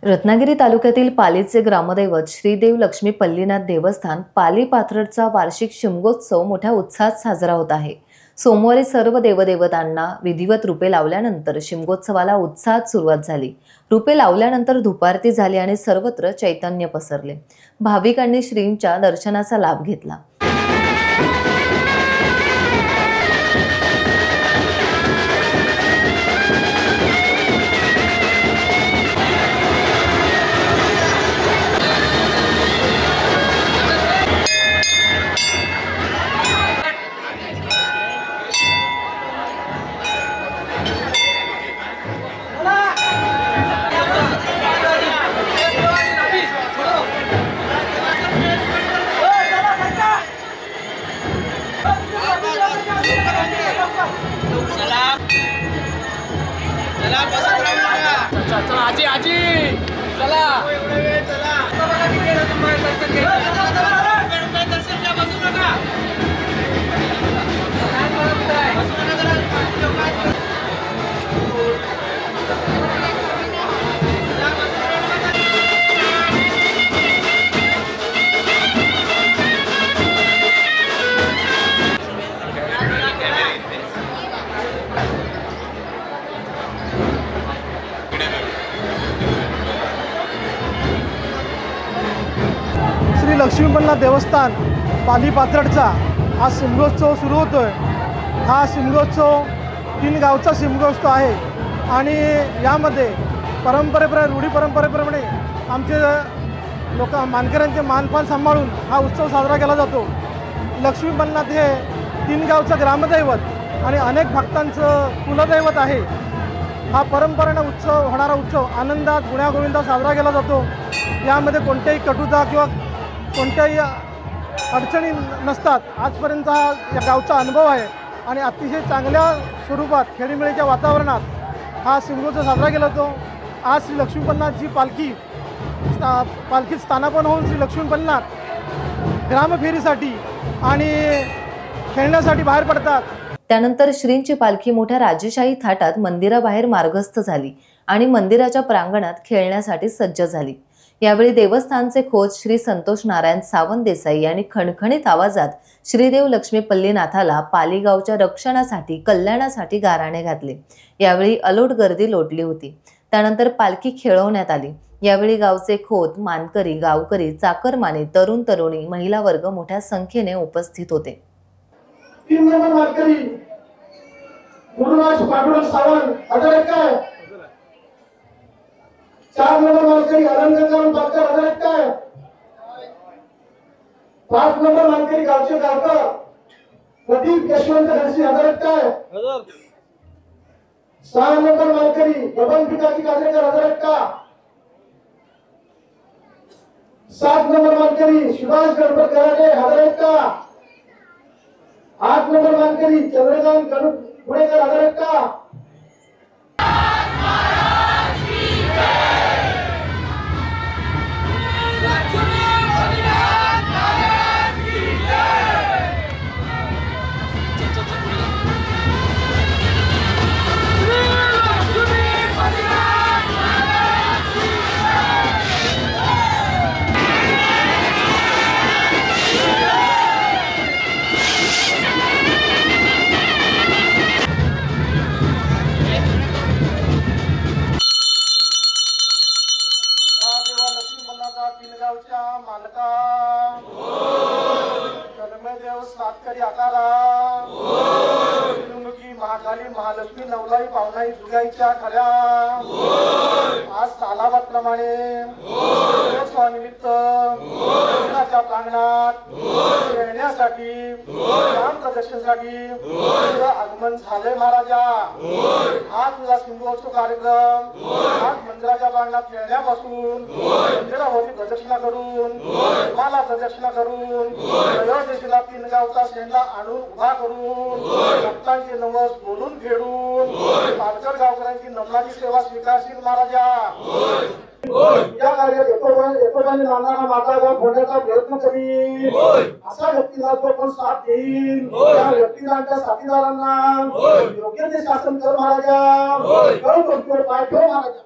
रत्नागिरी तालुक्यातील पालीचे ग्रामदैवत श्रीदेव लक्ष्मी पल्लीनाथ देवस्थान पाली पाथरडचा वार्षिक शिमगोत्सव मोठ्या उत्साहात साजरा होत आहे। सोमवारी सर्व देवदेवतांना विधिवत रूपे लावल्यानंतर शिमगोत्सवाला उत्साहात सुरुवात झाली। रूपे लावल्यानंतर धुपारती झाली आणि सर्वत्र चैतन्य पसरले। भाविकांनी श्रींच्या दर्शनाचा लाभ घेतला। चला आजी आजी चला दर्शन घ्या बसू नका। श्री लक्ष्मीपल्लीनाथ देवस्थान पाली पाथरडचा आज शिमगोत्सव सुरू होतोय। हा शिमगोत्सव 3 गावचा शिमगोत्सव आहे आणि यामध्ये रूढी परंपरेप्रमाणे आमचे लोक मानकऱ्यांचे मानपान सांभाळून हा उत्सव साजरा केला जातो। लक्ष्मीपल्लीनाथ हे 3 गावचं ग्रामदैवत आणि अनेक भक्तांचं कुलदैवत आहे। हा परंपरेने होणारा उत्सव आनंदात गुण्यागोविंदात साजरा केला जातो। यामध्ये कोणत्याही कटुता किंवा कोणत्याही अडचणी नसतात। आजपर्यंत हा या गावचा अनुभव आहे आणि अतिशय चांगल्या स्वरूपात खेळीमेळीच्या वातावरणात हा शिमगोत्सव साजरा केला जातो। आज श्री लक्ष्मीपल्लीनाथची पालखीत स्थानापन्न होऊन श्री लक्ष्मीपल्लीनाथ ग्रामफेरीसाठी आणि खेळण्यासाठी बाहेर पडतात। त्यानंतर श्रींची पालखी मोठ्या राजेशाही थाटात मंदिराबाहेर मार्गस्थ झाली आणि मंदिराच्या प्रांगणात खेळण्यासाठी सज्ज झाली। यावेळी देवस्थानचे खोज श्री संतोष नारायण सावंत देसाई यांनी खणखणीत आवाजात श्रीदेव लक्ष्मी पल्लीनाथाला पालीगावच्या रक्षणासाठी कल्याणासाठी गाराणे घातले। यावेळी अलोट गर्दी लोटली होती। त्यानंतर पालखी खेळवण्यात आली। यावेळी गावचे खोत मानकरी गावकरी चाकरमानी तरुण तरुणी महिला वर्ग मोठ्या संख्येने उपस्थित होते। 3 नंबर मानकरी गुरुराज पांडुरंग सावंत हजारेकर, 4 नंबर मानकरी अलंकरण पालकर हजारेकर, 5 नंबर मानकरी गावचे गावकर प्रदीप यशवंत घनसी हजारेकर, 6 नंबर मानकरी बबन पिताजी काजरेकर हजारेकर, 7 नंबर मानकरी सुभाष गणपत कराटे हजारेकर, 8 नंबर मानकरी चंद्रकांत गुणेकर हजारेकर। महाकाली महालक्ष्मी नवलाई पावनाई जुगाईच्या खऱ्या आज सालाबादप्रमाणे निमित्त मंदिराच्या प्रांगणात खेळण्यासाठी राम प्रदर्शनासाठी आगमन झाले। महाराजा हा तुझा शिमगोत्सव कार्यक्रम आज मंदिराच्या प्रांगणात खेळण्यापासून मंदिरावरती प्रदक्षिणा करून मला प्रदक्षिणा करून त्रयोदशीला 3 गावचा शेंडा आणून उभा करून भक्तांचे नवस बोलून फेडून पालकर गावकऱ्यांची नमनाची सेवा स्वीकारशील। महाराजा या कार्यात एकोपाने नानांना मार्गावर फोडण्याचा प्रयत्न करील। अशा व्यक्तीला जो पण साथ देईल त्या व्यक्तीला त्या साथीदारांना योग्य ते शासन कर महाराजा। पाय ठेव महाराजा।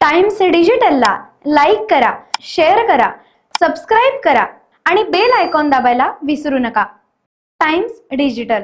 टाइम्स डिजिटलला लाईक करा, शेअर करा, सबस्क्राईब करा आणि बेल आयकॉन दाबायला विसरू नका. Times digital.